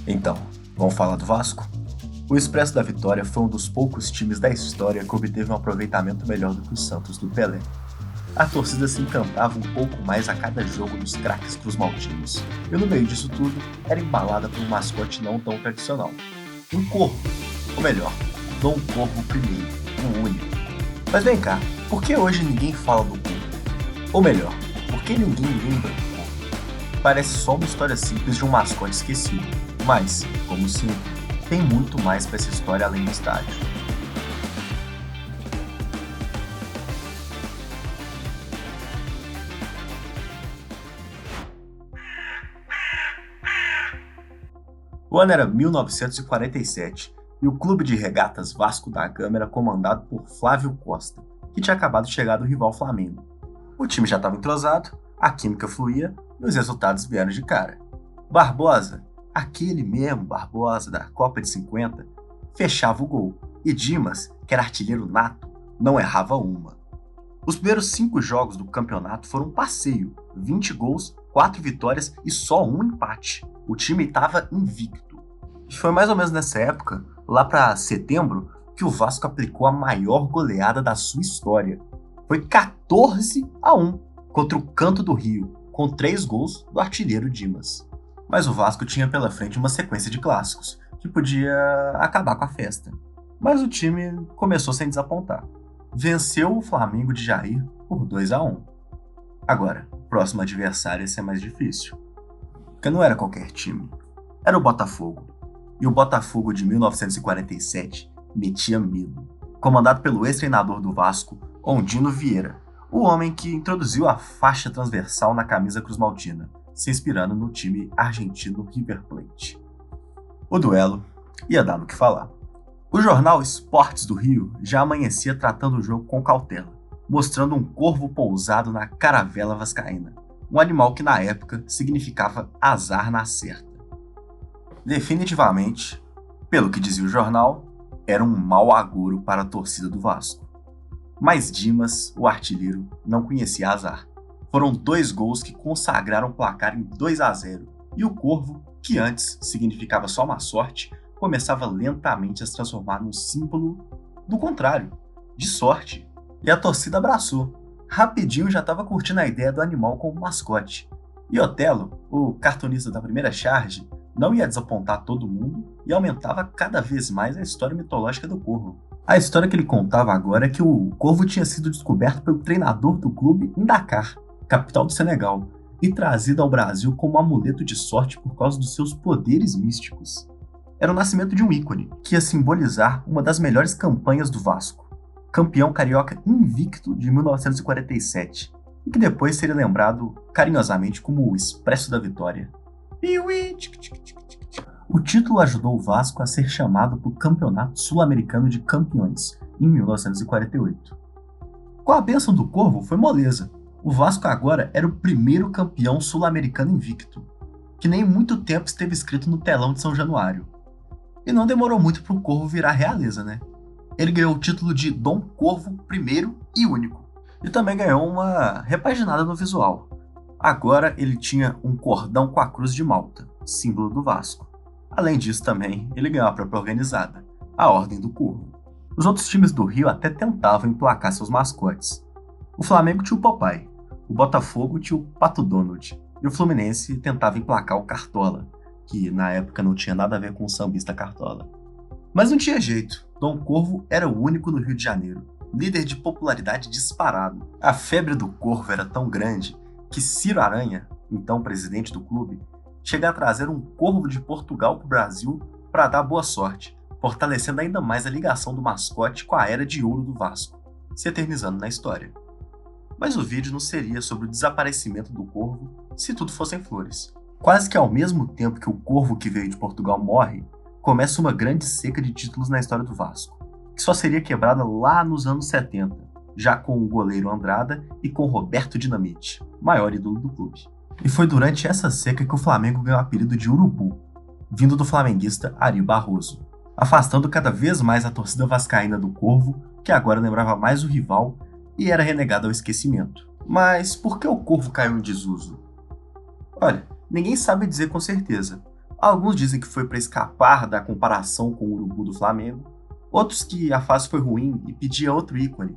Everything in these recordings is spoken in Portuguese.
Então, vamos falar do Vasco? O Expresso da Vitória foi um dos poucos times da história que obteve um aproveitamento melhor do que o Santos do Pelé. A torcida se encantava um pouco mais a cada jogo dos craques cruzmaltinos, e no meio disso tudo, era embalada por um mascote não tão tradicional. Um corvo, ou melhor, Dom Corvo I, o único. Mas vem cá, por que hoje ninguém fala do corvo? Ou melhor, por que ninguém lembra do corvo? Parece só uma história simples de um mascote esquecido, mas, como sempre, tem muito mais para essa história além do estádio. O ano era 1947 e o Clube de Regatas Vasco da Gama era comandado por Flávio Costa, que tinha acabado de chegar do rival Flamengo. O time já estava entrosado, a química fluía e os resultados vieram de cara. Barbosa, aquele mesmo Barbosa da Copa de 50, fechava o gol, e Dimas, que era artilheiro nato, não errava uma. Os primeiros 5 jogos do campeonato foram um passeio, 20 gols, 4 vitórias e só um empate. O time estava invicto. E foi mais ou menos nessa época, lá para setembro, que o Vasco aplicou a maior goleada da sua história. Foi 14-1 contra o Canto do Rio, com 3 gols do artilheiro Dimas. Mas o Vasco tinha pela frente uma sequência de clássicos, que podia acabar com a festa. Mas o time começou sem desapontar. Venceu o Flamengo de Jair por 2-1. Agora, o próximo adversário ia ser mais difícil. Porque não era qualquer time. Era o Botafogo. E o Botafogo de 1947 metia medo. Comandado pelo ex-treinador do Vasco, Ondino Vieira, o homem que introduziu a faixa transversal na camisa cruzmaltina, se inspirando no time argentino River Plate. O duelo ia dar no que falar. O jornal Esportes do Rio já amanhecia tratando o jogo com cautela, mostrando um corvo pousado na caravela vascaína, um animal que na época significava azar na certa. Definitivamente, pelo que dizia o jornal, era um mau agouro para a torcida do Vasco. Mas Dimas, o artilheiro, não conhecia azar. Foram 2 gols que consagraram o placar em 2-0, e o corvo, que antes significava só má sorte, começava lentamente a se transformar num símbolo do contrário, de sorte. E a torcida abraçou. Rapidinho já estava curtindo a ideia do animal como mascote. E Otelo, o cartunista da primeira charge, não ia desapontar todo mundo e aumentava cada vez mais a história mitológica do corvo. A história que ele contava agora é que o corvo tinha sido descoberto pelo treinador do clube em Dakar, capital do Senegal, e trazido ao Brasil como amuleto de sorte por causa dos seus poderes místicos. Era o nascimento de um ícone, que ia simbolizar uma das melhores campanhas do Vasco, campeão carioca invicto de 1947, e que depois seria lembrado carinhosamente como o Expresso da Vitória. O título ajudou o Vasco a ser chamado para o Campeonato Sul-Americano de Campeões, em 1948. Com a bênção do Corvo foi moleza. O Vasco agora era o primeiro campeão sul-americano invicto, que nem muito tempo esteve escrito no telão de São Januário. E não demorou muito para o Corvo virar realeza, né? Ele ganhou o título de Dom Corvo I e único. E também ganhou uma repaginada no visual. Agora ele tinha um cordão com a cruz de Malta, símbolo do Vasco. Além disso também, ele ganhou a própria organizada, a Ordem do Corvo. Os outros times do Rio até tentavam emplacar seus mascotes. O Flamengo tinha o Popeye, o Botafogo tinha o Pato Donald, e o Fluminense tentava emplacar o Cartola, que na época não tinha nada a ver com o sambista Cartola. Mas não tinha jeito, Dom Corvo era o único no Rio de Janeiro, líder de popularidade disparado. A febre do Corvo era tão grande que Ciro Aranha, então presidente do clube, chega a trazer um corvo de Portugal para o Brasil para dar boa sorte, fortalecendo ainda mais a ligação do mascote com a era de ouro do Vasco, se eternizando na história. Mas o vídeo não seria sobre o desaparecimento do corvo se tudo fossem flores. Quase que ao mesmo tempo que o corvo que veio de Portugal morre, começa uma grande seca de títulos na história do Vasco, que só seria quebrada lá nos anos 70, já com o goleiro Andrada e com Roberto Dinamite, maior ídolo do clube. E foi durante essa seca que o Flamengo ganhou o apelido de Urubu, vindo do flamenguista Ari Barroso, afastando cada vez mais a torcida vascaína do Corvo, que agora lembrava mais o rival e era renegado ao esquecimento. Mas por que o Corvo caiu em desuso? Olha, ninguém sabe dizer com certeza, Alguns dizem que foi para escapar da comparação com o urubu do Flamengo, outros que a fase foi ruim e pedia outro ícone,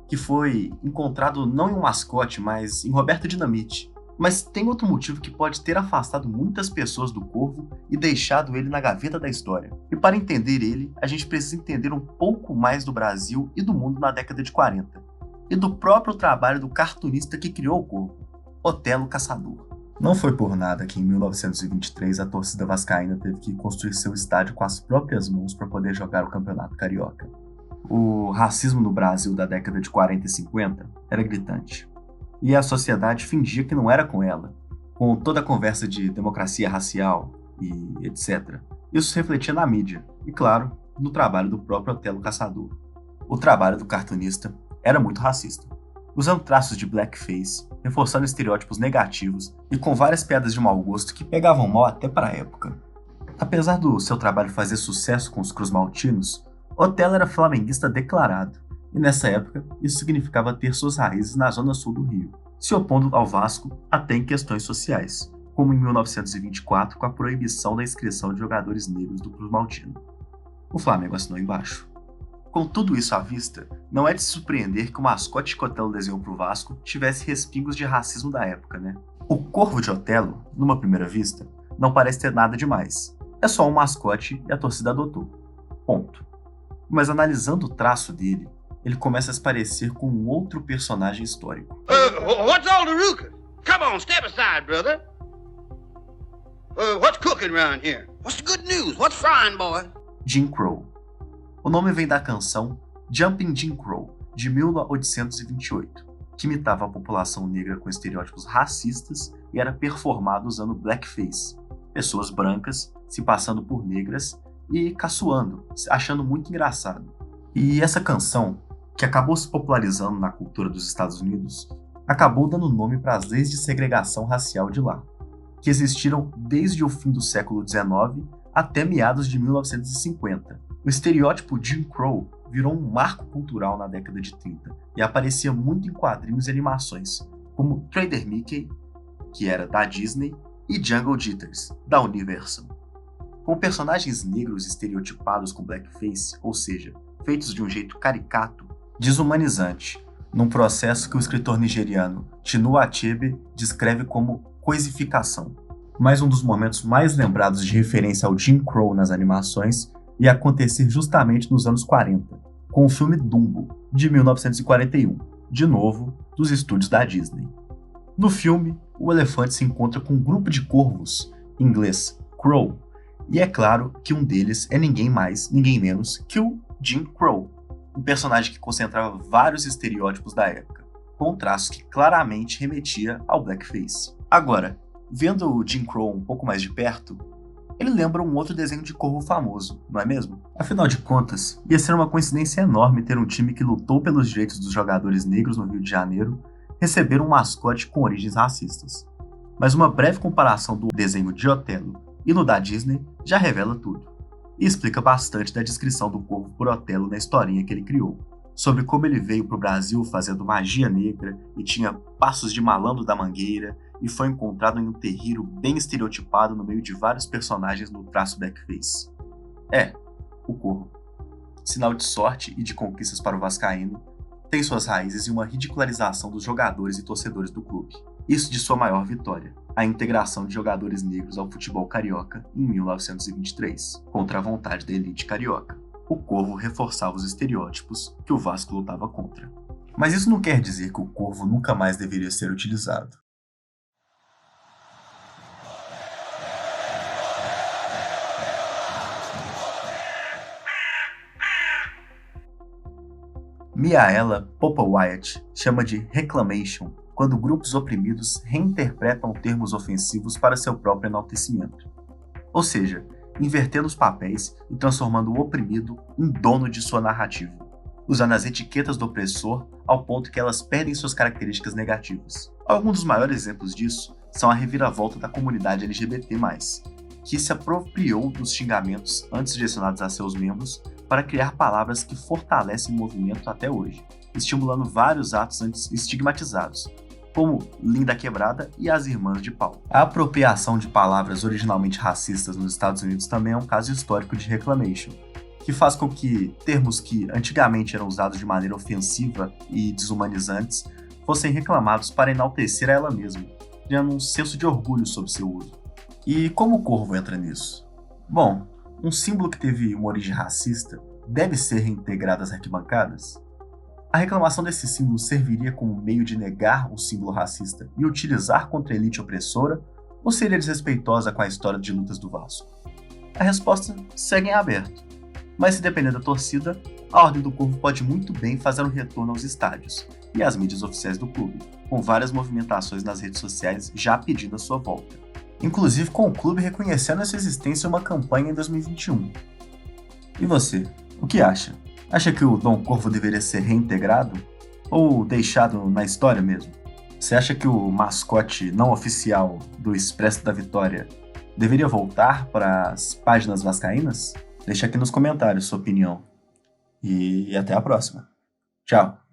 que foi encontrado não em um mascote, mas em Roberto Dinamite. Mas tem outro motivo que pode ter afastado muitas pessoas do Corvo e deixado ele na gaveta da história. E para entender ele, a gente precisa entender um pouco mais do Brasil e do mundo na década de 40, e do próprio trabalho do cartunista que criou o Corvo, Otelo Caçador. Não foi por nada que em 1923 a torcida vascaína teve que construir seu estádio com as próprias mãos para poder jogar o Campeonato Carioca. O racismo no Brasil da década de 40 e 50 era gritante. E a sociedade fingia que não era com ela, com toda a conversa de democracia racial e etc. Isso se refletia na mídia e, claro, no trabalho do próprio Otelo Caçador. O trabalho do cartunista era muito racista, usando traços de blackface, reforçando estereótipos negativos e com várias piadas de mau gosto que pegavam mal até para a época. Apesar do seu trabalho fazer sucesso com os cruzmaltinos, Otelo era flamenguista declarado, e nessa época isso significava ter suas raízes na zona sul do Rio, se opondo ao Vasco até em questões sociais, como em 1924 com a proibição da inscrição de jogadores negros do cruzmaltino. O Flamengo assinou embaixo. Com tudo isso à vista, não é de se surpreender que o mascote que Otelo desenhou para o Vasco tivesse respingos de racismo da época, né? O Corvo de Otelo, numa primeira vista, não parece ter nada demais. É só um mascote e a torcida adotou. Ponto. Mas analisando o traço dele, ele começa a se parecer com um outro personagem histórico. What's all the ruckus? Come on, step aside, brother. What's cooking around here? What's the good news? What's frying, boy? Jim Crow. O nome vem da canção Jumping Jim Crow, de 1828, que imitava a população negra com estereótipos racistas e era performado usando blackface, pessoas brancas se passando por negras e caçoando, achando muito engraçado. E essa canção, que acabou se popularizando na cultura dos Estados Unidos, acabou dando nome para as leis de segregação racial de lá, que existiram desde o fim do século XIX até meados de 1950. O estereótipo Jim Crow virou um marco cultural na década de 30 e aparecia muito em quadrinhos e animações, como Trader Mickey, que era da Disney, e Jungle Jitters, da Universal. Com personagens negros estereotipados com blackface, ou seja, feitos de um jeito caricato, desumanizante, num processo que o escritor nigeriano Chinua Achebe descreve como coisificação. Mas um dos momentos mais lembrados de referência ao Jim Crow nas animações ia acontecer justamente nos anos 40, com o filme Dumbo, de 1941, de novo, dos estúdios da Disney. No filme, o elefante se encontra com um grupo de corvos, em inglês Crow, e é claro que um deles é ninguém mais, ninguém menos que o Jim Crow, um personagem que concentrava vários estereótipos da época, com um traço que claramente remetia ao blackface. Agora, vendo o Jim Crow um pouco mais de perto, ele lembra um outro desenho de corvo famoso, não é mesmo? Afinal de contas, ia ser uma coincidência enorme ter um time que lutou pelos direitos dos jogadores negros no Rio de Janeiro receber um mascote com origens racistas. Mas uma breve comparação do desenho de Otelo e no da Disney já revela tudo, e explica bastante da descrição do corvo por Otelo na historinha que ele criou, sobre como ele veio para o Brasil fazendo magia negra e tinha passos de malandro da mangueira, e foi encontrado em um terreiro bem estereotipado no meio de vários personagens no traço blackface. O corvo, sinal de sorte e de conquistas para o vascaíno, tem suas raízes em uma ridicularização dos jogadores e torcedores do clube. Isso de sua maior vitória, a integração de jogadores negros ao futebol carioca em 1923, contra a vontade da elite carioca. O corvo reforçava os estereótipos que o Vasco lutava contra. Mas isso não quer dizer que o corvo nunca mais deveria ser utilizado. Miaela Popowayat chama de reclamation quando grupos oprimidos reinterpretam termos ofensivos para seu próprio enaltecimento. Ou seja, invertendo os papéis e transformando o oprimido em dono de sua narrativa, usando as etiquetas do opressor ao ponto que elas perdem suas características negativas. Alguns dos maiores exemplos disso são a reviravolta da comunidade LGBT+, que se apropriou dos xingamentos antes direcionados a seus membros para criar palavras que fortalecem o movimento até hoje, estimulando vários atos antes estigmatizados, como Linda Quebrada e As Irmãs de Pau. A apropriação de palavras originalmente racistas nos Estados Unidos também é um caso histórico de reclamation, que faz com que termos que antigamente eram usados de maneira ofensiva e desumanizantes fossem reclamados para enaltecer a ela mesma, criando um senso de orgulho sobre seu uso. E como o corvo entra nisso? Bom, um símbolo que teve uma origem racista deve ser reintegrado às arquibancadas? A reclamação desse símbolo serviria como meio de negar o símbolo racista e utilizar contra a elite opressora, ou seria desrespeitosa com a história de lutas do Vasco? A resposta segue em aberto, mas se depender da torcida, a Ordem do Corvo pode muito bem fazer um retorno aos estádios e às mídias oficiais do clube, com várias movimentações nas redes sociais já pedindo a sua volta, inclusive com o clube reconhecendo essa existência em uma campanha em 2021. E você, o que acha? Acha que o Dom Corvo deveria ser reintegrado? Ou deixado na história mesmo? Você acha que o mascote não oficial do Expresso da Vitória deveria voltar para as páginas vascaínas? Deixa aqui nos comentários sua opinião. E até a próxima. Tchau!